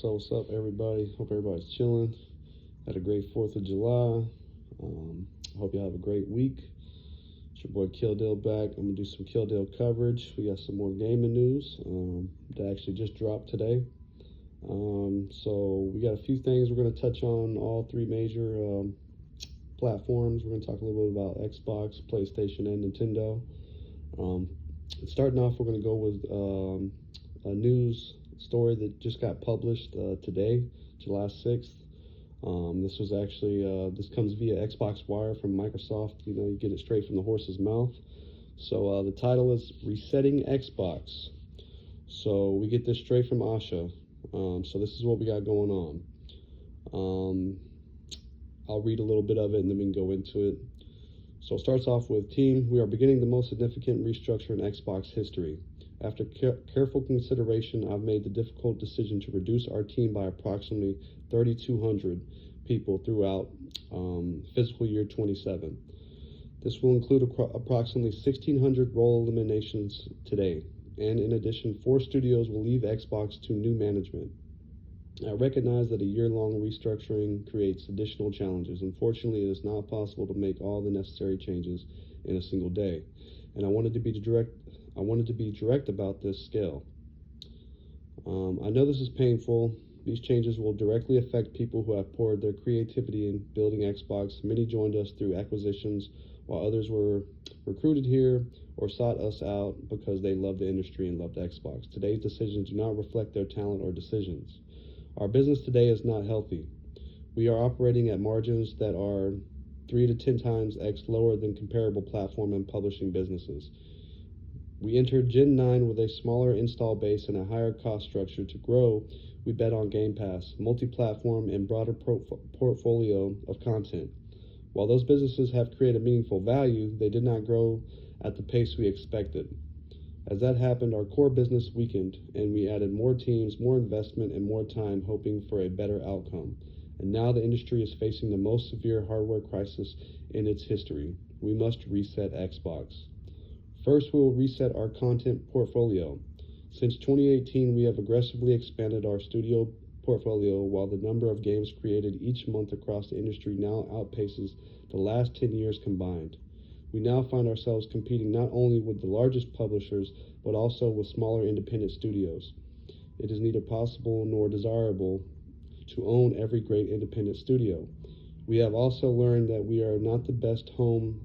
What's up, everybody? Hope everybody's chilling. Had a great 4th of July. Hope you have a great week. It's your boy Killdill back. I'm going to do some Killdill coverage. We got some more gaming news that actually just dropped today. So we got a few things we're going to touch on, all three major platforms. We're going to talk a little bit about Xbox, PlayStation, and Nintendo. Starting off, we're going to go with a news story that just got published today, July 6th. This was actually, this comes via Xbox Wire from Microsoft. You know, you get it straight from the horse's mouth. So the title is Resetting Xbox. So we get this straight from Asha. So this is what we got going on. I'll read a little bit of it and then we can go into it. So it starts off with, team, we are beginning the most significant restructure in Xbox history. After careful consideration, I've made the difficult decision to reduce our team by approximately 3,200 people throughout fiscal year 27. This will include approximately 1,600 role eliminations today, and in addition, 4 studios will leave Xbox to new management. I recognize that a year-long restructuring creates additional challenges. Unfortunately, it is not possible to make all the necessary changes in a single day, and I wanted to be direct about this scale. I know this is painful. These changes will directly affect people who have poured their creativity in building Xbox. Many joined us through acquisitions, while others were recruited here or sought us out because they loved the industry and loved Xbox. Today's decisions do not reflect their talent or decisions. Our business today is not healthy. We are operating at margins that are 3 to 10 times X lower than comparable platform and publishing businesses. We entered Gen 9 with a smaller install base and a higher cost structure. To grow, we bet on Game Pass, multi-platform, and broader portfolio of content. While those businesses have created meaningful value, they did not grow at the pace we expected. As that happened, our core business weakened, and we added more teams, more investment, and more time, hoping for a better outcome. And now the industry is facing the most severe hardware crisis in its history. We must reset Xbox. First, we will reset our content portfolio. Since 2018, we have aggressively expanded our studio portfolio, while the number of games created each month across the industry now outpaces the last 10 years combined. We now find ourselves competing not only with the largest publishers, but also with smaller independent studios. It is neither possible nor desirable to own every great independent studio. We have also learned that we are not the best home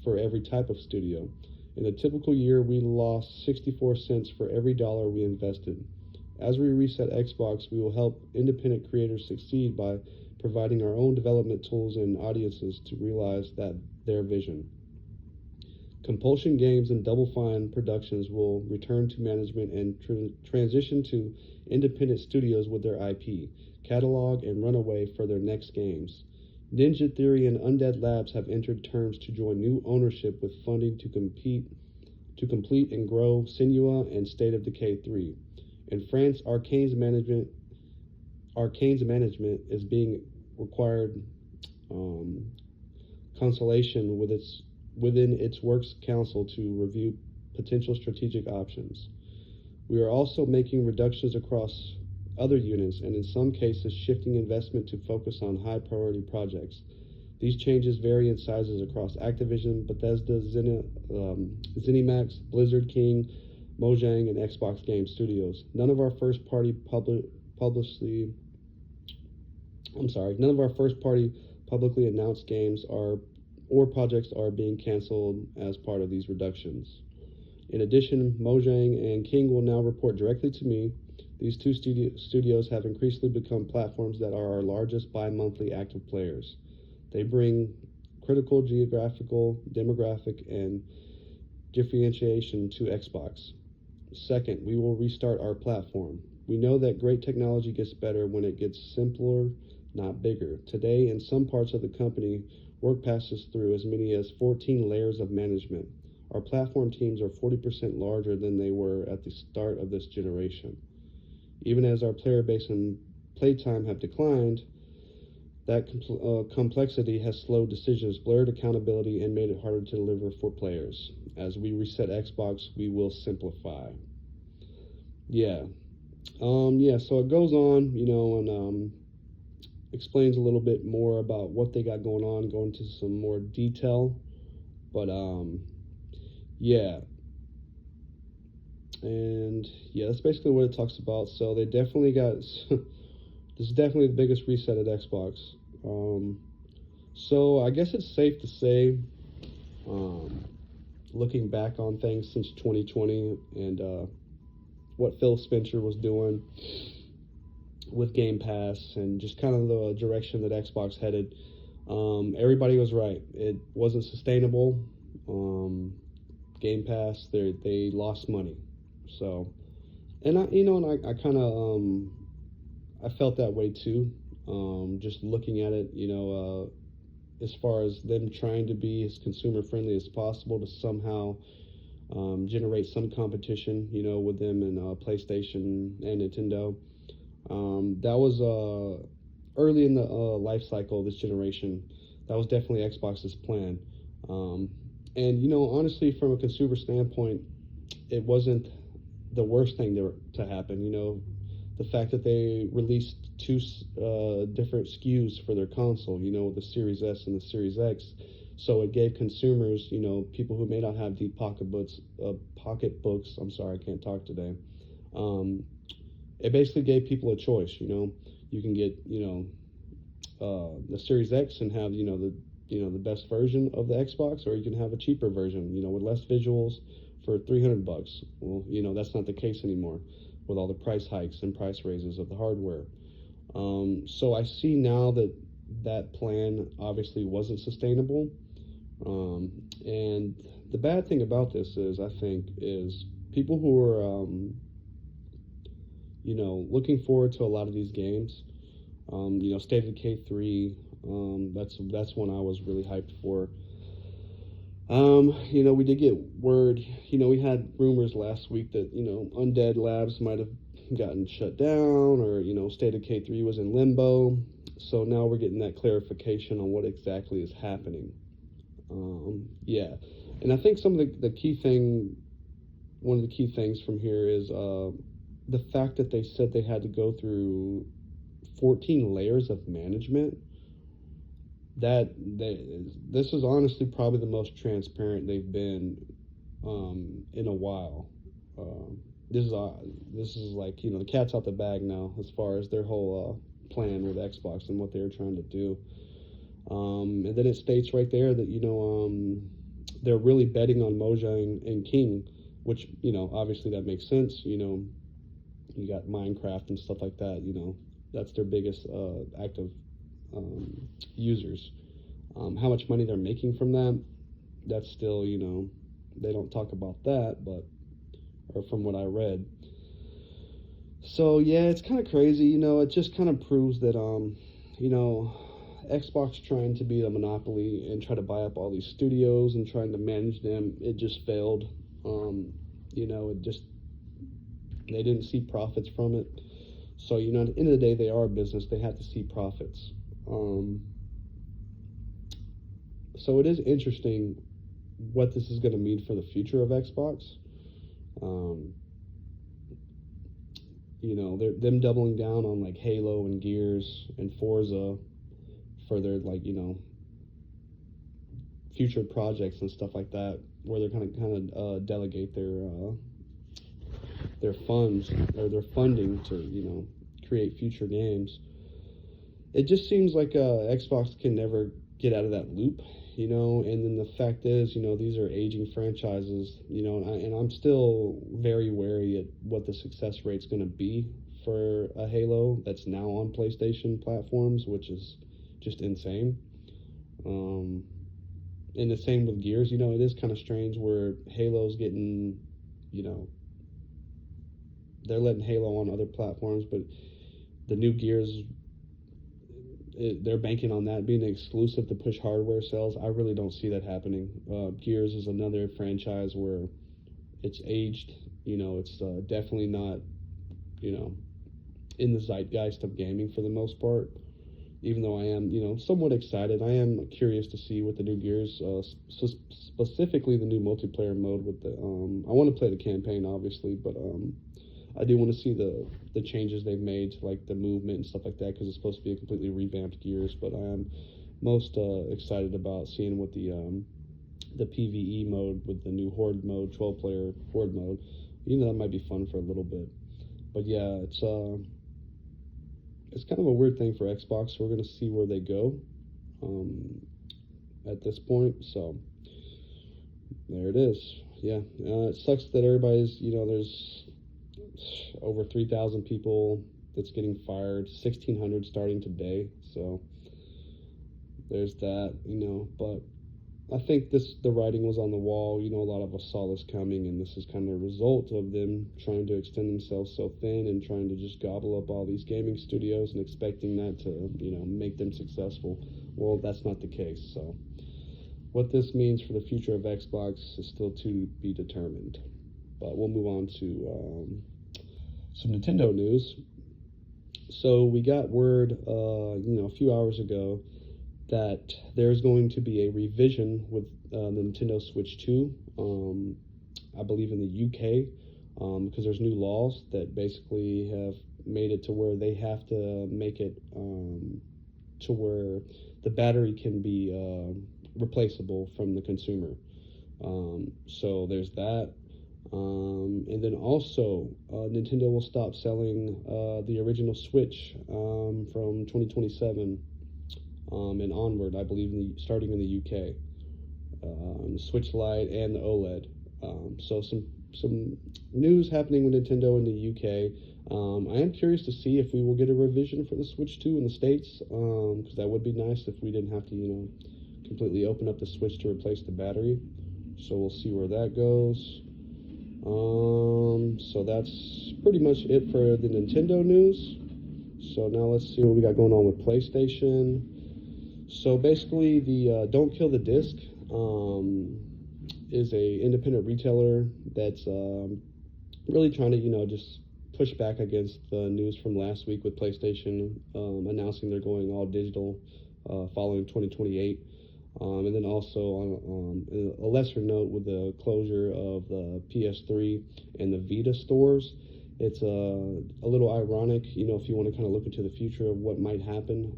for every type of studio. In a typical year, we lost 64 cents for every dollar we invested. As we reset Xbox, we will help independent creators succeed by providing our own development tools and audiences to realize their vision. Compulsion Games and Double Fine Productions will return to management and transition to independent studios with their IP, catalog, and runaway for their next games. Ninja Theory and Undead Labs have entered terms to join new ownership with funding to complete and grow Senua and State of Decay 3. In France, Arcane's management is being required consultation within its works council to review potential strategic options. We are also making reductions across other units, and in some cases shifting investment to focus on high priority projects. These changes vary in sizes across Activision, Bethesda, ZeniMax, Blizzard King, Mojang, and Xbox Game Studios. None of our first party publicly announced games or projects are being canceled as part of these reductions. In addition, Mojang and King will now report directly to me. These two studios have increasingly become platforms that are our largest bi-monthly active players. They bring critical geographical, demographic, and differentiation to Xbox. Second, we will restart our platform. We know that great technology gets better when it gets simpler, not bigger. Today, in some parts of the company, work passes through as many as 14 layers of management. Our platform teams are 40% larger than they were at the start of this generation. Even as our player base and playtime have declined, that complexity has slowed decisions, blurred accountability, and made it harder to deliver for players. As we reset Xbox, we will simplify. Yeah, Yeah, so it goes on, and explains a little bit more about what they got going on, go into some more detail. But yeah, and yeah, that's basically what it talks about. So they definitely got this is definitely the biggest reset at Xbox. Um, so I guess it's safe to say, um, looking back on things since 2020 and what Phil Spencer was doing with Game Pass and just kind of the direction that Xbox headed, everybody was right. It wasn't sustainable. Um, Game Pass, they lost money. So, and I kind of I felt that way too. Just looking at it, as far as them trying to be as consumer friendly as possible to somehow generate some competition, with them and PlayStation and Nintendo. That was early in the life cycle of this generation. That was definitely Xbox's plan. Um, and honestly, from a consumer standpoint, it wasn't the worst thing to happen. The fact that they released two different SKUs for their console, the Series S and the Series X. So it gave consumers, people who may not have deep pocketbooks. I'm sorry, I can't talk today. Um, it basically gave people a choice. You can get, the Series X and have, the best version of the Xbox, or you can have a cheaper version, with less visuals for $300. Well, that's not the case anymore with all the price hikes and price raises of the hardware. So I see now that that plan obviously wasn't sustainable. And the bad thing about this is, I think, is people who are, looking forward to a lot of these games. State of Decay 3, that's one I was really hyped for. We did get word, we had rumors last week that, Undead Labs might have gotten shut down, or, State of Decay 3 was in limbo. So now we're getting that clarification on what exactly is happening. Yeah. And I think some of one of the key things from here is the fact that they said they had to go through 14 layers of management. This is honestly probably the most transparent they've been in a while. This is like, the cat's out the bag now as far as their whole plan with Xbox and what they're trying to do. And then it states right there that they're really betting on Mojang and King, which obviously that makes sense. You got Minecraft and stuff like that. That's their biggest active users. How much money they're making from that, that's still, they don't talk about that, or from what I read. So yeah, it's kind of crazy. It just kind of proves that Xbox trying to be a monopoly and try to buy up all these studios and trying to manage them, it just failed. They didn't see profits from it. So, at the end of the day, they are a business. They have to see profits. So it is interesting what this is going to mean for the future of Xbox. Them doubling down on like Halo and Gears and Forza for their future projects and stuff like that, where they're kind of delegate their funds or their funding to create future games. It just seems like Xbox can never get out of that loop, and then the fact is, these are aging franchises, and I'm still very wary at what the success rate's going to be for a Halo that's now on PlayStation platforms, which is just insane. And the same with Gears. It is kind of strange where Halo's getting, they're letting Halo on other platforms, but the new Gears, they're banking on that being exclusive to push hardware sales. I really don't see that happening. Gears is another franchise where it's aged. It's definitely not, in the zeitgeist of gaming for the most part. Even though I am, somewhat excited, I am curious to see what the new Gears, specifically the new multiplayer mode with the. I want to play the campaign, obviously, but I do want to see the changes they've made to like the movement and stuff like that, because it's supposed to be a completely revamped Gears. But I am most excited about seeing what the PvE mode with the new Horde mode, 12-player Horde mode. That might be fun for a little bit. But yeah, it's kind of a weird thing for Xbox. We're gonna see where they go at this point. So there it is. Yeah, it sucks that everybody's, there's over 3,000 people that's getting fired, 1,600 starting today. So there's that, but I think the writing was on the wall. A lot of us saw this coming, and this is kind of a result of them trying to extend themselves so thin and trying to just gobble up all these gaming studios and expecting that to, make them successful. Well, that's not the case. So what this means for the future of Xbox is still to be determined. But we'll move on to some Nintendo news. So we got word, a few hours ago that there's going to be a revision with the Nintendo Switch 2, I believe in the UK, because there's new laws that basically have made it to where they have to make it to where the battery can be replaceable from the consumer. So there's that. And then also, Nintendo will stop selling the original Switch from 2027 and onward, I believe, starting in the UK. The Switch Lite and the OLED. So some news happening with Nintendo in the UK. I am curious to see if we will get a revision for the Switch 2 in the States, because that would be nice if we didn't have to, completely open up the Switch to replace the battery. So we'll see where that goes. So that's pretty much it for the Nintendo news. So now let's see what we got going on with PlayStation. So basically, the Don't Kill the Disc is a independent retailer that's really trying to, just push back against the news from last week with PlayStation announcing they're going all digital following 2028. And then also on a lesser note, with the closure of the PS3 and the Vita stores, it's a little ironic, if you want to kind of look into the future of what might happen.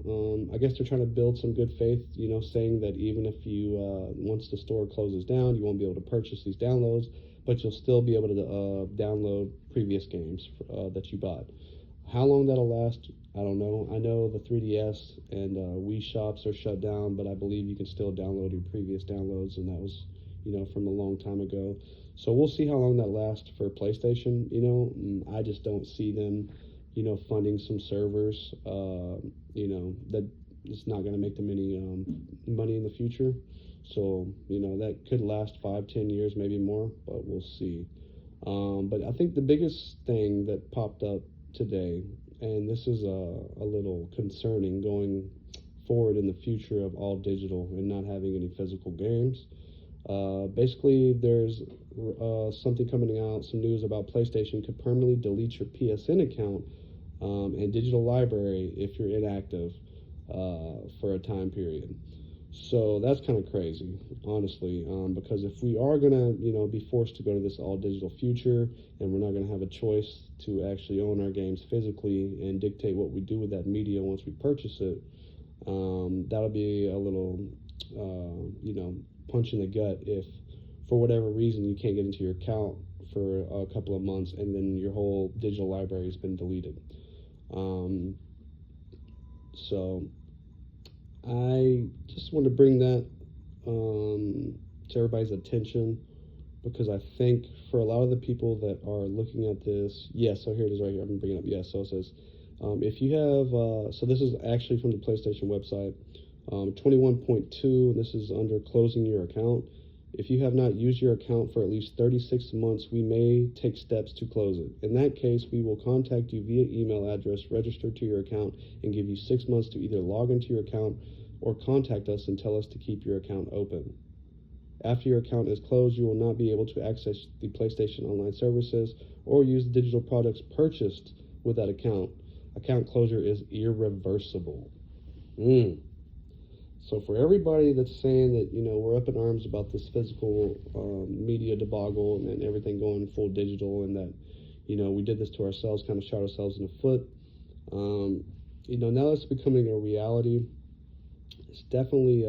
I guess they're trying to build some good faith, saying that even if you, once the store closes down, you won't be able to purchase these downloads, but you'll still be able to download previous games that you bought. How long that'll last, I don't know. I know the 3DS and Wii shops are shut down, but I believe you can still download your previous downloads, and that was, from a long time ago. So we'll see how long that lasts for PlayStation. I just don't see them, funding some servers, that it's not going to make them any money in the future. So, that could last 5-10 years, maybe more, but we'll see. But I think the biggest thing that popped up today, and this is a little concerning going forward in the future of all digital and not having any physical games. Basically, there's something coming out, some news about PlayStation could permanently delete your PSN account and digital library if you're inactive for a time period. So that's kind of crazy, honestly, because if we are going to, be forced to go to this all-digital future, and we're not going to have a choice to actually own our games physically and dictate what we do with that media once we purchase it, that'll be a little, punch in the gut if, for whatever reason, you can't get into your account for a couple of months and then your whole digital library has been deleted. So I just want to bring that to everybody's attention, because I think for a lot of the people that are looking at this, so here it is right here. I'm going to bring it up. So it says, if you have, so this is actually from the PlayStation website, 21.2, this is under closing your account. If you have not used your account for at least 36 months, we may take steps to close it. In that case, we will contact you via email address registered to your account and give you 6 months to either log into your account or contact us and tell us to keep your account open. After your account is closed, you will not be able to access the PlayStation Online services or use the digital products purchased with that account. Account closure is irreversible. So for everybody that's saying that, we're up in arms about this physical media debacle and everything going full digital, and that, you know, we did this to ourselves, kind of shot ourselves in the foot. You know, now it's becoming a reality. It's definitely,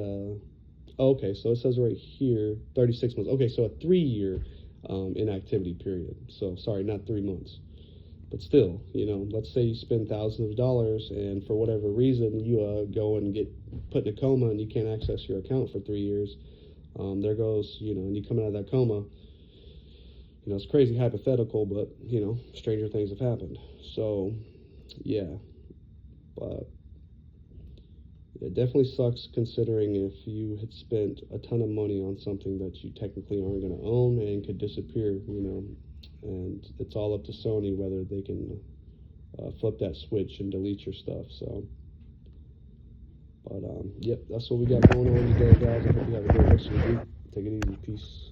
okay, so it says right here, 36 months. Okay, so a 3-year inactivity period. So, sorry, not 3 months. But still, you know, let's say you spend thousands of dollars and for whatever reason you go and get put in a coma and you can't access your account for 3 years. There goes, you know, and you come out of that coma. You know, it's crazy hypothetical, but, you know, stranger things have happened. So, yeah. But it definitely sucks considering if you had spent a ton of money on something that you technically aren't going to own and could disappear, you know. And it's all up to Sony whether they can flip that switch and delete your stuff. So, but, yep, that's what we got going on today, guys. I hope you have a great rest of your week. Take it easy. Peace.